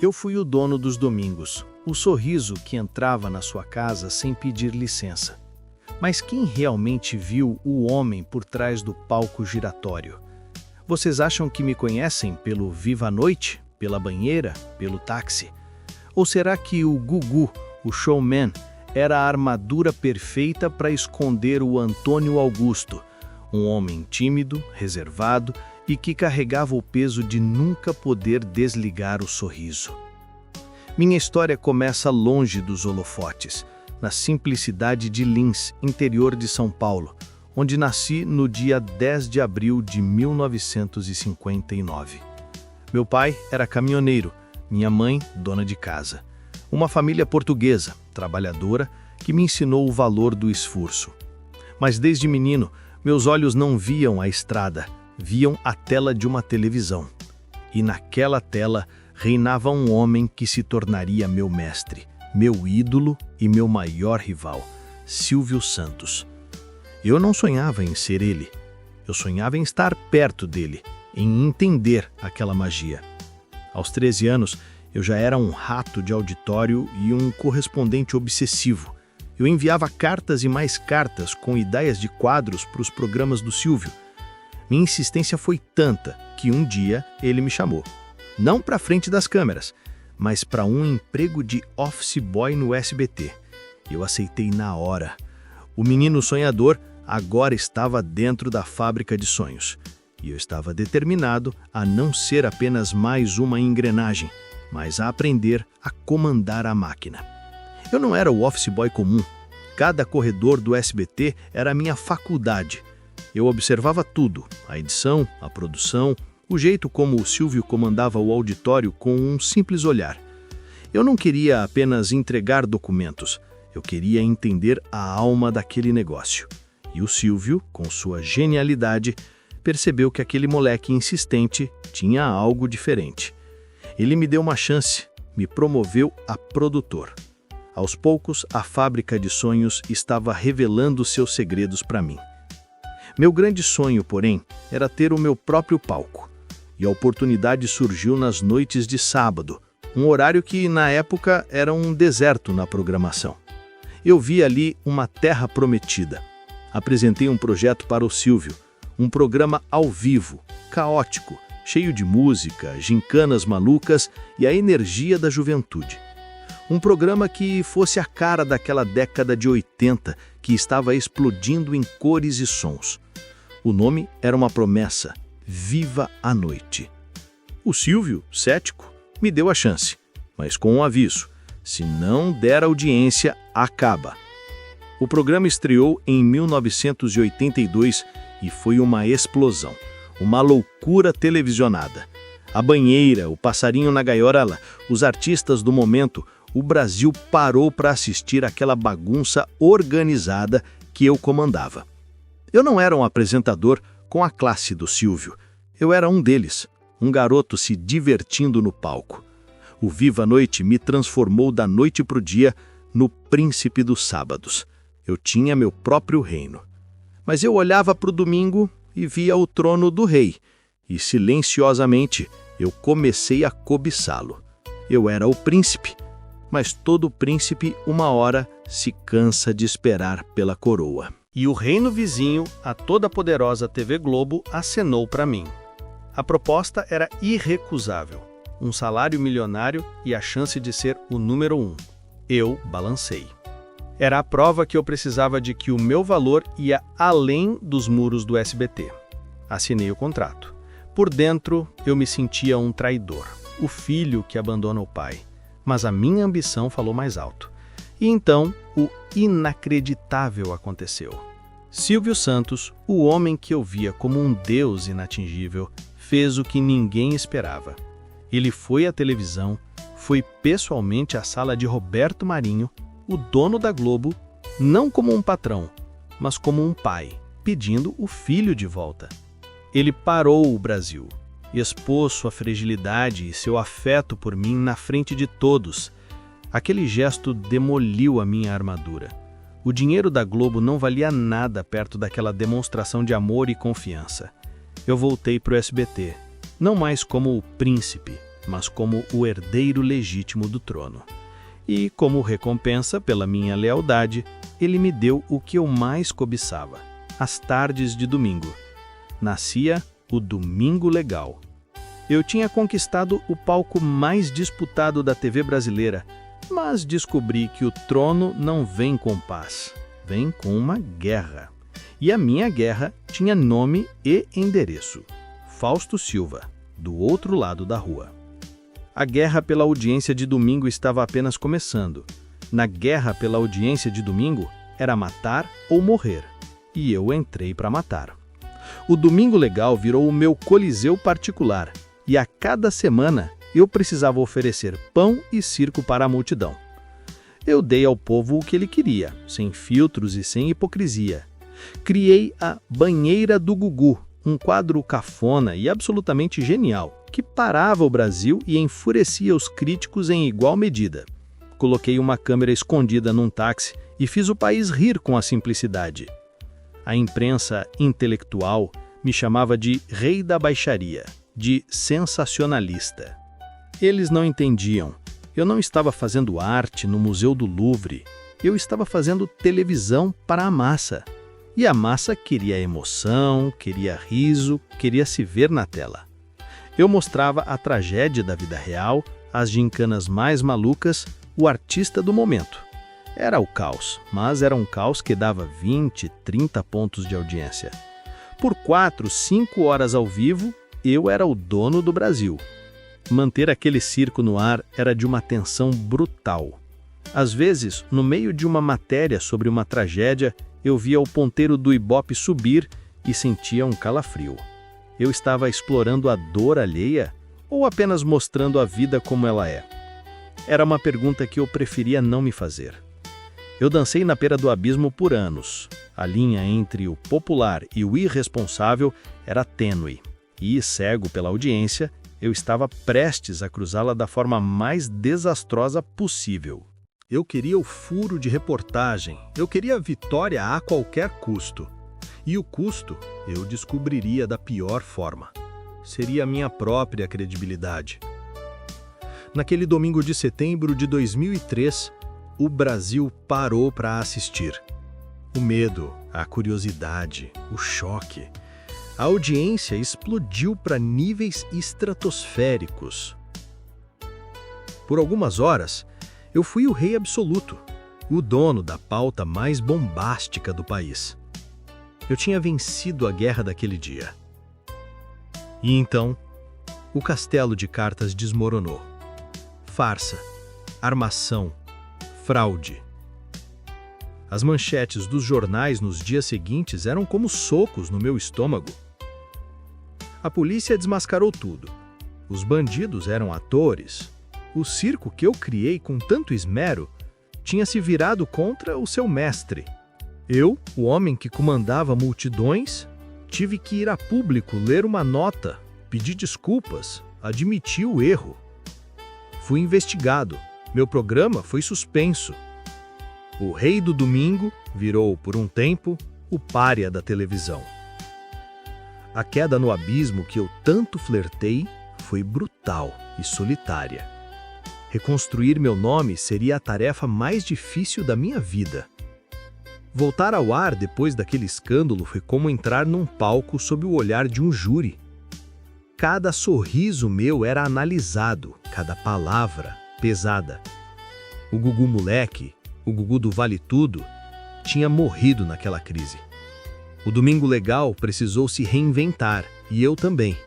Eu fui o dono dos domingos, o sorriso que entrava na sua casa sem pedir licença. Mas quem realmente viu o homem por trás do palco giratório? Vocês acham que me conhecem pelo Viva a Noite, pela banheira, pelo táxi? Ou será que o Gugu, o showman, era a armadura perfeita para esconder o Antônio Augusto, um homem tímido, reservado e que carregava o peso de nunca poder desligar o sorriso? Minha história começa longe dos holofotes, na simplicidade de Lins, interior de São Paulo, onde nasci no dia 10 de abril de 1959. Meu pai era caminhoneiro, minha mãe dona de casa. Uma família portuguesa, trabalhadora, que me ensinou o valor do esforço. Mas desde menino, meus olhos não viam a estrada, viam a tela de uma televisão. E naquela tela reinava um homem que se tornaria meu mestre, meu ídolo e meu maior rival, Silvio Santos. Eu não sonhava em ser ele, eu sonhava em estar perto dele, em entender aquela magia. Aos 13 anos, eu já era um rato de auditório e um correspondente obsessivo. Eu enviava cartas e mais cartas com ideias de quadros para os programas do Silvio. Minha insistência foi tanta que um dia ele me chamou. Não para frente das câmeras, mas para um emprego de office boy no SBT. Eu aceitei na hora. O menino sonhador agora estava dentro da fábrica de sonhos. E eu estava determinado a não ser apenas mais uma engrenagem, mas a aprender a comandar a máquina. Eu não era o office boy comum. Cada corredor do SBT era a minha faculdade. Eu observava tudo, a edição, a produção, o jeito como o Silvio comandava o auditório com um simples olhar. Eu não queria apenas entregar documentos, eu queria entender a alma daquele negócio. E o Silvio, com sua genialidade, percebeu que aquele moleque insistente tinha algo diferente. Ele me deu uma chance, me promoveu a produtor. Aos poucos, a fábrica de sonhos estava revelando seus segredos para mim. Meu grande sonho, porém, era ter o meu próprio palco. E a oportunidade surgiu nas noites de sábado, um horário que, na época, era um deserto na programação. Eu vi ali uma terra prometida. Apresentei um projeto para o Silvio, um programa ao vivo, caótico, cheio de música, gincanas malucas e a energia da juventude. Um programa que fosse a cara daquela década de 80 que estava explodindo em cores e sons. O nome era uma promessa: Viva a Noite. O Silvio, cético, me deu a chance, mas com um aviso: se não der audiência, acaba. O programa estreou em 1982 e foi uma explosão, uma loucura televisionada. A banheira, o passarinho na gaiola, os artistas do momento, o Brasil parou para assistir aquela bagunça organizada que eu comandava. Eu não era um apresentador com a classe do Silvio. Eu era um deles, um garoto se divertindo no palco. O Viva a Noite me transformou da noite para o dia no príncipe dos sábados. Eu tinha meu próprio reino. Mas eu olhava para o domingo e via o trono do rei. E silenciosamente eu comecei a cobiçá-lo. Eu era o príncipe, mas todo príncipe uma hora se cansa de esperar pela coroa. E o reino vizinho, a toda poderosa TV Globo, acenou para mim. A proposta era irrecusável. Um salário milionário e a chance de ser o número 1. Eu balancei. Era a prova que eu precisava de que o meu valor ia além dos muros do SBT. Assinei o contrato. Por dentro, eu me sentia um traidor, o filho que abandona o pai. Mas a minha ambição falou mais alto. E então, o inacreditável aconteceu. Silvio Santos, o homem que eu via como um deus inatingível, fez o que ninguém esperava. Ele foi à televisão, foi pessoalmente à sala de Roberto Marinho, o dono da Globo, não como um patrão, mas como um pai, pedindo o filho de volta. Ele parou o Brasil, expôs sua fragilidade e seu afeto por mim na frente de todos. Aquele gesto demoliu a minha armadura. O dinheiro da Globo não valia nada perto daquela demonstração de amor e confiança. Eu voltei para o SBT, não mais como o príncipe, mas como o herdeiro legítimo do trono. E, como recompensa pela minha lealdade, ele me deu o que eu mais cobiçava, as tardes de domingo. Nascia o Domingo Legal. Eu tinha conquistado o palco mais disputado da TV brasileira, mas descobri que o trono não vem com paz, vem com uma guerra. E a minha guerra tinha nome e endereço: Fausto Silva, do outro lado da rua. A guerra pela audiência de domingo estava apenas começando. Na guerra pela audiência de domingo, era matar ou morrer. E eu entrei para matar. O Domingo Legal virou o meu coliseu particular, e a cada semana eu precisava oferecer pão e circo para a multidão. Eu dei ao povo o que ele queria, sem filtros e sem hipocrisia. Criei a Banheira do Gugu, um quadro cafona e absolutamente genial, que parava o Brasil e enfurecia os críticos em igual medida. Coloquei uma câmera escondida num táxi e fiz o país rir com a simplicidade. A imprensa intelectual me chamava de rei da baixaria, de sensacionalista. Eles não entendiam. Eu não estava fazendo arte no Museu do Louvre. Eu estava fazendo televisão para a massa. E a massa queria emoção, queria riso, queria se ver na tela. Eu mostrava a tragédia da vida real, as gincanas mais malucas, o artista do momento. Era o caos, mas era um caos que dava 20, 30 pontos de audiência. Por 4, 5 horas ao vivo, eu era o dono do Brasil. Manter aquele circo no ar era de uma tensão brutal. Às vezes, no meio de uma matéria sobre uma tragédia, eu via o ponteiro do Ibope subir e sentia um calafrio. Eu estava explorando a dor alheia ou apenas mostrando a vida como ela é? Era uma pergunta que eu preferia não me fazer. Eu dancei na Pera do Abismo por anos. A linha entre o popular e o irresponsável era tênue. E, cego pela audiência, eu estava prestes a cruzá-la da forma mais desastrosa possível. Eu queria o furo de reportagem, eu queria a vitória a qualquer custo. E o custo eu descobriria da pior forma. Seria a minha própria credibilidade. Naquele domingo de setembro de 2003, o Brasil parou para assistir. O medo, a curiosidade, o choque. A audiência explodiu para níveis estratosféricos. Por algumas horas, eu fui o rei absoluto, o dono da pauta mais bombástica do país. Eu tinha vencido a guerra daquele dia. E então, o castelo de cartas desmoronou. Farsa, armação, fraude. As manchetes dos jornais nos dias seguintes eram como socos no meu estômago. A polícia desmascarou tudo. Os bandidos eram atores. O circo que eu criei com tanto esmero tinha se virado contra o seu mestre. Eu, o homem que comandava multidões, tive que ir a público ler uma nota, pedir desculpas, admitir o erro. Fui investigado. Meu programa foi suspenso. O rei do domingo virou, por um tempo, o pária da televisão. A queda no abismo que eu tanto flertei foi brutal e solitária. Reconstruir meu nome seria a tarefa mais difícil da minha vida. Voltar ao ar depois daquele escândalo foi como entrar num palco sob o olhar de um júri. Cada sorriso meu era analisado, cada palavra pesada. O Gugu moleque, o Gugu do Vale Tudo, tinha morrido naquela crise. O Domingo Legal precisou se reinventar, e eu também.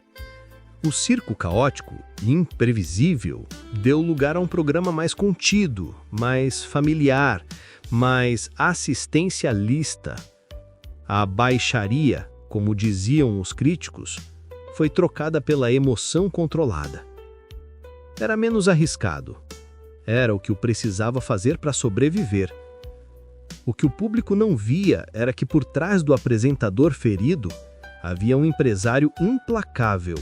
O circo caótico e imprevisível deu lugar a um programa mais contido, mais familiar, mais assistencialista. A baixaria, como diziam os críticos, foi trocada pela emoção controlada. Era menos arriscado. Era o que eu precisava fazer para sobreviver. O que o público não via era que por trás do apresentador ferido havia um empresário implacável.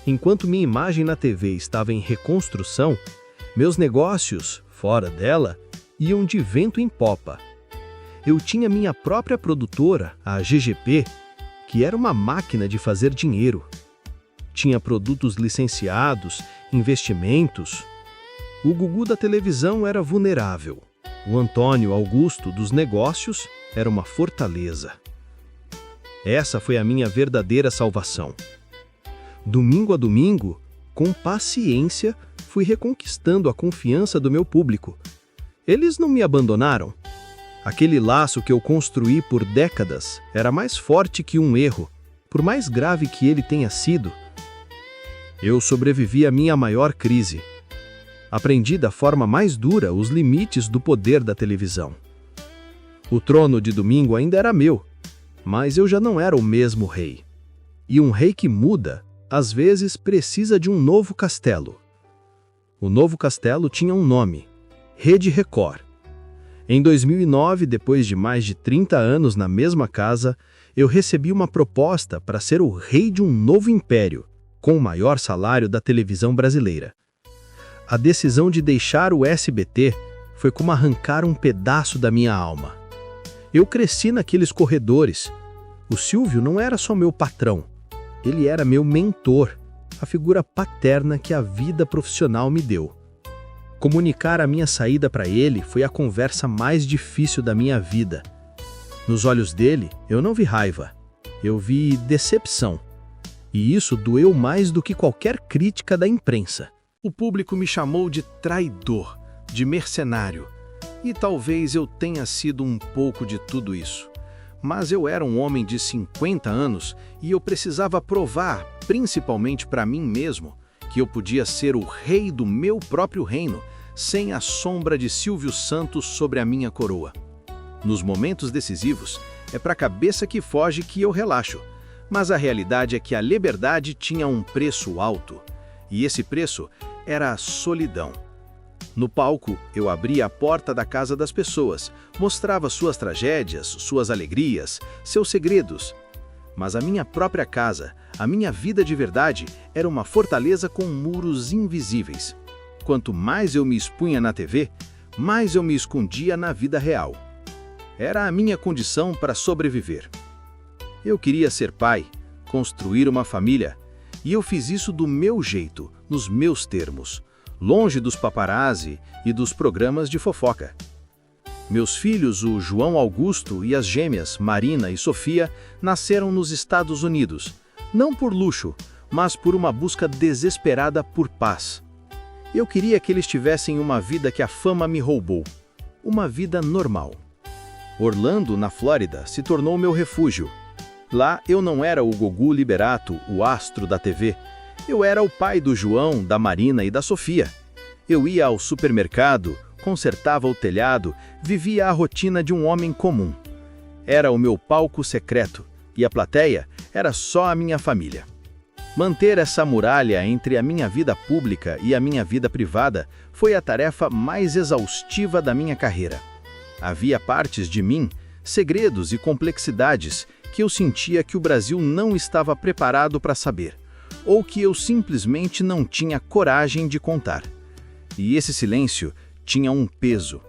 Enquanto minha imagem na TV estava em reconstrução, meus negócios, fora dela, iam de vento em popa. Eu tinha minha própria produtora, a GGP, que era uma máquina de fazer dinheiro. tinha produtos licenciados, investimentos. O Gugu da televisão era vulnerável. O Antônio Augusto dos negócios era uma fortaleza. Essa foi a minha verdadeira salvação. Domingo a domingo, com paciência, fui reconquistando a confiança do meu público. Eles não me abandonaram. Aquele laço que eu construí por décadas era mais forte que um erro, por mais grave que ele tenha sido. Eu sobrevivi à minha maior crise. Aprendi da forma mais dura os limites do poder da televisão. O trono de domingo ainda era meu, mas eu já não era o mesmo rei. E um rei que muda, às vezes, precisa de um novo castelo. O novo castelo tinha um nome: Rede Record. Em 2009, depois de mais de 30 anos na mesma casa, eu recebi uma proposta para ser o rei de um novo império, com o maior salário da televisão brasileira. A decisão de deixar o SBT foi como arrancar um pedaço da minha alma. Eu cresci naqueles corredores. O Silvio não era só meu patrão, ele era meu mentor, a figura paterna que a vida profissional me deu. Comunicar a minha saída para ele foi a conversa mais difícil da minha vida. Nos olhos dele, eu não vi raiva, eu vi decepção. E isso doeu mais do que qualquer crítica da imprensa. O público me chamou de traidor, de mercenário. E talvez eu tenha sido um pouco de tudo isso. Mas eu era um homem de 50 anos e eu precisava provar, principalmente para mim mesmo, que eu podia ser o rei do meu próprio reino, sem a sombra de Silvio Santos sobre a minha coroa. Nos momentos decisivos, é para a cabeça que foge que eu relaxo. Mas a realidade é que a liberdade tinha um preço alto. E esse preço era a solidão. No palco, eu abria a porta da casa das pessoas, mostrava suas tragédias, suas alegrias, seus segredos. Mas a minha própria casa, a minha vida de verdade, era uma fortaleza com muros invisíveis. Quanto mais eu me expunha na TV, mais eu me escondia na vida real. Era a minha condição para sobreviver. Eu queria ser pai, construir uma família, e eu fiz isso do meu jeito, nos meus termos, longe dos paparazzi e dos programas de fofoca. Meus filhos, o João Augusto e as gêmeas, Marina e Sofia, nasceram nos Estados Unidos, não por luxo, mas por uma busca desesperada por paz. Eu queria que eles tivessem uma vida que a fama me roubou, uma vida normal. Orlando, na Flórida, se tornou meu refúgio. Lá eu não era o Gugu Liberato, o astro da TV. Eu era o pai do João, da Marina e da Sofia. Eu ia ao supermercado, consertava o telhado, vivia a rotina de um homem comum. Era o meu palco secreto, e a plateia era só a minha família. Manter essa muralha entre a minha vida pública e a minha vida privada foi a tarefa mais exaustiva da minha carreira. Havia partes de mim, segredos e complexidades que eu sentia que o Brasil não estava preparado para saber, ou que eu simplesmente não tinha coragem de contar. E esse silêncio tinha um peso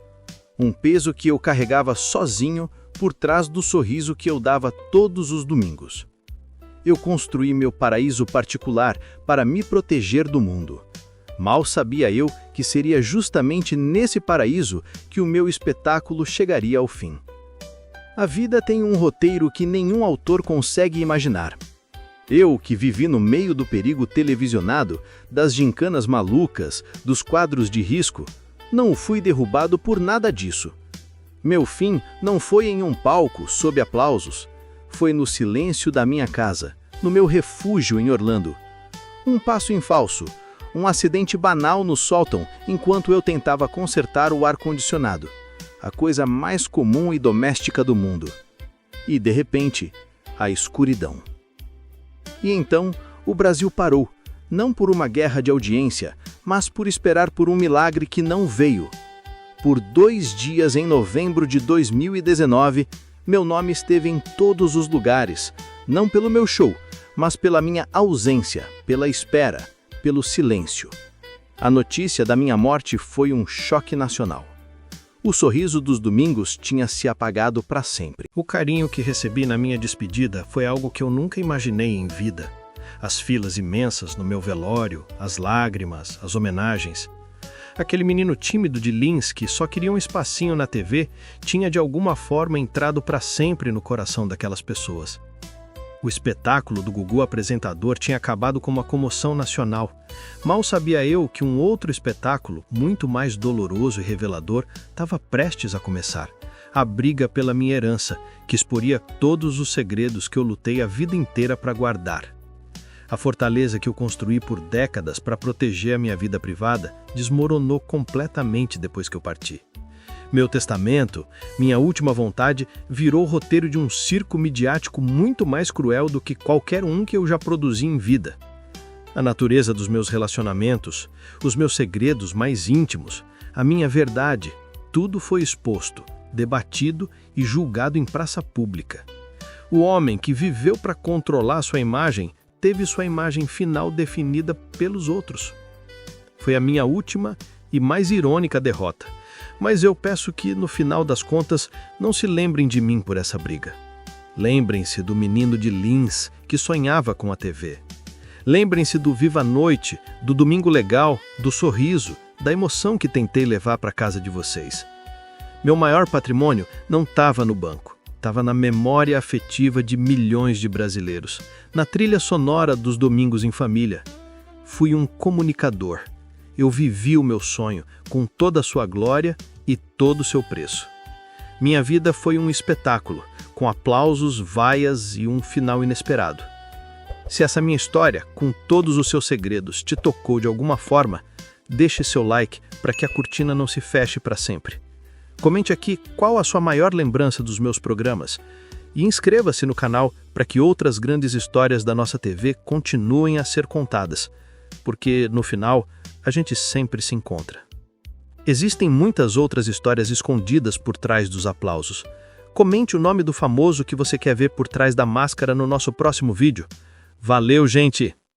que eu carregava sozinho por trás do sorriso que eu dava todos os domingos. Eu construí meu paraíso particular para me proteger do mundo. Mal sabia eu que seria justamente nesse paraíso que o meu espetáculo chegaria ao fim. A vida tem um roteiro que nenhum autor consegue imaginar. Eu, que vivi no meio do perigo televisionado, das gincanas malucas, dos quadros de risco, não fui derrubado por nada disso. Meu fim não foi em um palco, sob aplausos. Foi no silêncio da minha casa, no meu refúgio em Orlando. Um passo em falso, um acidente banal no sótão enquanto eu tentava consertar o ar-condicionado. A coisa mais comum e doméstica do mundo. E, de repente, a escuridão. E então, o Brasil parou, não por uma guerra de audiência, mas por esperar por um milagre que não veio. Por 2 dias em novembro de 2019, meu nome esteve em todos os lugares, não pelo meu show, mas pela minha ausência, pela espera, pelo silêncio. A notícia da minha morte foi um choque nacional. O sorriso dos domingos tinha se apagado para sempre. O carinho que recebi na minha despedida foi algo que eu nunca imaginei em vida. As filas imensas no meu velório, as lágrimas, as homenagens. Aquele menino tímido de Lins que só queria um espacinho na TV tinha de alguma forma entrado para sempre no coração daquelas pessoas. O espetáculo do Gugu apresentador tinha acabado com uma comoção nacional. Mal sabia eu que um outro espetáculo, muito mais doloroso e revelador, estava prestes a começar. A briga pela minha herança, que exporia todos os segredos que eu lutei a vida inteira para guardar. A fortaleza que eu construí por décadas para proteger a minha vida privada desmoronou completamente depois que eu parti. Meu testamento, minha última vontade, virou o roteiro de um circo midiático muito mais cruel do que qualquer um que eu já produzi em vida. A natureza dos meus relacionamentos, os meus segredos mais íntimos, a minha verdade, tudo foi exposto, debatido e julgado em praça pública. O homem que viveu para controlar sua imagem teve sua imagem final definida pelos outros. Foi a minha última e mais irônica derrota. Mas eu peço que, no final das contas, não se lembrem de mim por essa briga. Lembrem-se do menino de Lins que sonhava com a TV. Lembrem-se do Viva a Noite, do Domingo Legal, do sorriso, da emoção que tentei levar para a casa de vocês. Meu maior patrimônio não estava no banco, estava na memória afetiva de milhões de brasileiros, na trilha sonora dos domingos em família. Fui um comunicador. Eu vivi o meu sonho com toda a sua glória e todo o seu preço. Minha vida foi um espetáculo, com aplausos, vaias e um final inesperado. Se essa minha história, com todos os seus segredos, te tocou de alguma forma, deixe seu like para que a cortina não se feche para sempre. Comente aqui qual a sua maior lembrança dos meus programas e inscreva-se no canal para que outras grandes histórias da nossa TV continuem a ser contadas, porque, no final, a gente sempre se encontra. Existem muitas outras histórias escondidas por trás dos aplausos. Comente o nome do famoso que você quer ver por trás da máscara no nosso próximo vídeo. Valeu, gente!